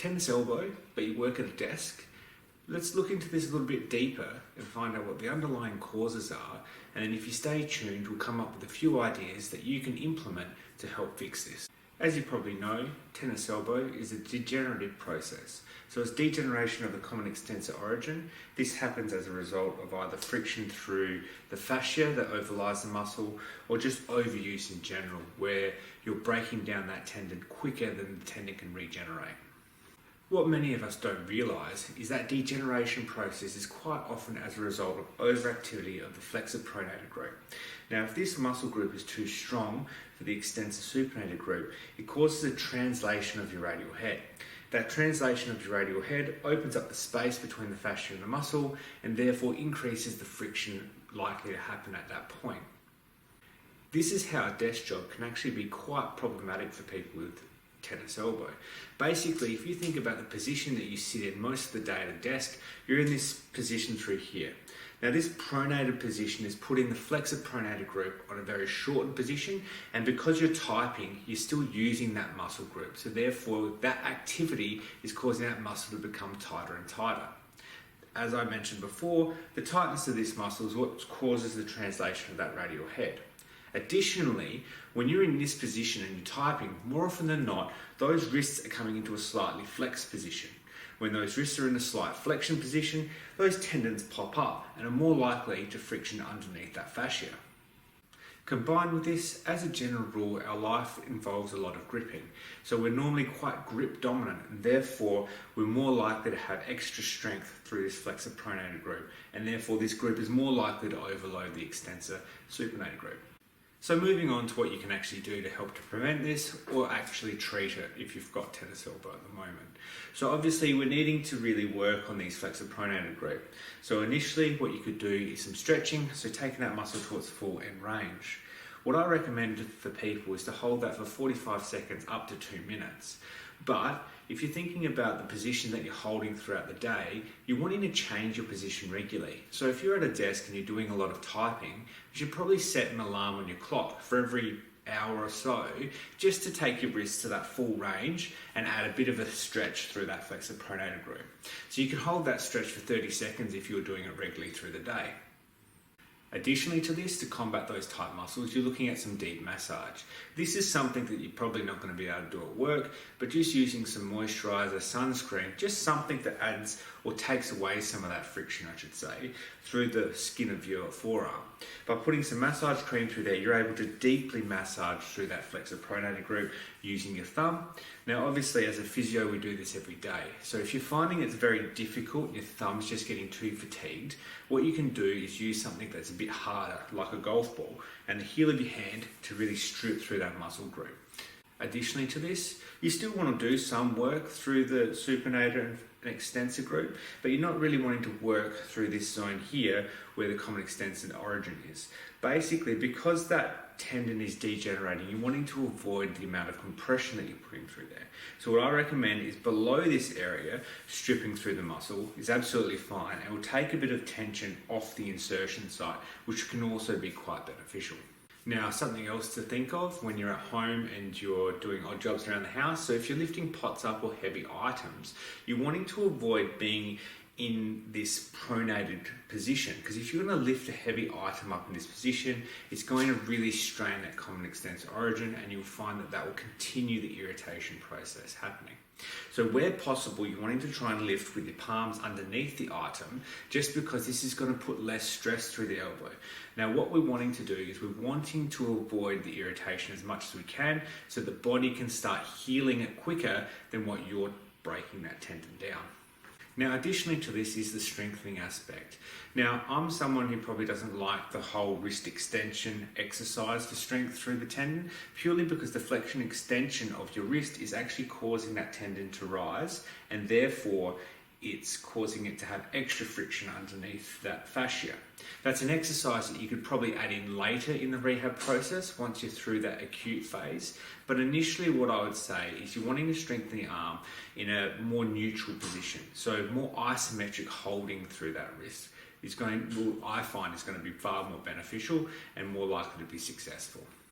tennis elbow, but you work at a desk. Let's look into this a little bit deeper and find out what the underlying causes are, and then if you stay tuned, we'll come up with a few ideas that you can implement to help fix this. As you probably know, tennis elbow is a degenerative process. So it's degeneration of the common extensor origin. This happens as a result of either friction through the fascia that overlies the muscle, or just overuse in general, where you're breaking down that tendon quicker than the tendon can regenerate. What many of us don't realise is that degeneration process is quite often as a result of overactivity of the flexor pronator group. Now, if this muscle group is too strong for the extensor supinator group, it causes a translation of your radial head. That translation of your radial head opens up the space between the fascia and the muscle, and therefore increases the friction likely to happen at that point. This is how a desk job can actually be quite problematic for people with tennis elbow. Basically, if you think about the position that you sit in most of the day at a desk, you're in this position through here. Now, this pronator position is putting the flexor pronator group on a very shortened position, and because you're typing, you're still using that muscle group. So therefore, that activity is causing that muscle to become tighter and tighter. As I mentioned before, the tightness of this muscle is what causes the translation of that radial head. Additionally, when you're in this position and you're typing, more often than not, those wrists are coming into a slightly flexed position. When those wrists are in a slight flexion position, those tendons pop up and are more likely to friction underneath that fascia. Combined with this, as a general rule, our life involves a lot of gripping. So we're normally quite grip dominant, and therefore we're more likely to have extra strength through this flexor pronator group, and therefore this group is more likely to overload the extensor supinator group. So moving on to what you can actually do to help to prevent this, or actually treat it if you've got tennis elbow at the moment. So obviously we're needing to really work on these flexor pronator group. So initially what you could do is some stretching, so taking that muscle to its full end range. What I recommend for people is to hold that for 45 seconds up to 2 minutes. But if you're thinking about the position that you're holding throughout the day, you're wanting to change your position regularly. So if you're at a desk and you're doing a lot of typing, you should probably set an alarm on your clock for every hour or so, just to take your wrists to that full range and add a bit of a stretch through that flexor pronator group. So you can hold that stretch for 30 seconds if you're doing it regularly through the day. Additionally to this, to combat those tight muscles, you're looking at some deep massage. This is something that you're probably not going to be able to do at work, but just using some moisturiser, sunscreen, just something that adds or takes away some of that friction, I should say, through the skin of your forearm. By putting some massage cream through there, you're able to deeply massage through that flexor pronator group using your thumb. Now, obviously, as a physio, we do this every day. So if you're finding it's very difficult and your thumb's just getting too fatigued, what you can do is use something that's a bit harder, like a golf ball, and the heel of your hand to really strip through that muscle group. Additionally to this, you still want to do some work through the supinator and extensor group, but you're not really wanting to work through this zone here where the common extensor origin is. Basically, because that tendon is degenerating, you're wanting to avoid the amount of compression that you're putting through there. So what I recommend is below this area, stripping through the muscle is absolutely fine, and will take a bit of tension off the insertion site, which can also be quite beneficial. Now, something else to think of when you're at home and you're doing odd jobs around the house. So if you're lifting pots up or heavy items, you're wanting to avoid being in this pronated position, because if you're going to lift a heavy item up in this position, it's going to really strain that common extensor origin, and you'll find that that will continue the irritation process happening. So where possible, you're wanting to try and lift with your palms underneath the item, just because this is going to put less stress through the elbow. Now, what we're wanting to do is we're wanting to avoid the irritation as much as we can, so the body can start healing it quicker than what you're breaking that tendon down. Now, additionally to this is the strengthening aspect. Now, I'm someone who probably doesn't like the whole wrist extension exercise for strength through the tendon, purely because the flexion extension of your wrist is actually causing that tendon to rise, and therefore it's causing it to have extra friction underneath that fascia. That's an exercise that you could probably add in later in the rehab process once you're through that acute phase. But initially, what I would say is you're wanting to strengthen the arm in a more neutral position. So more isometric holding through that wrist I find is going to be far more beneficial and more likely to be successful.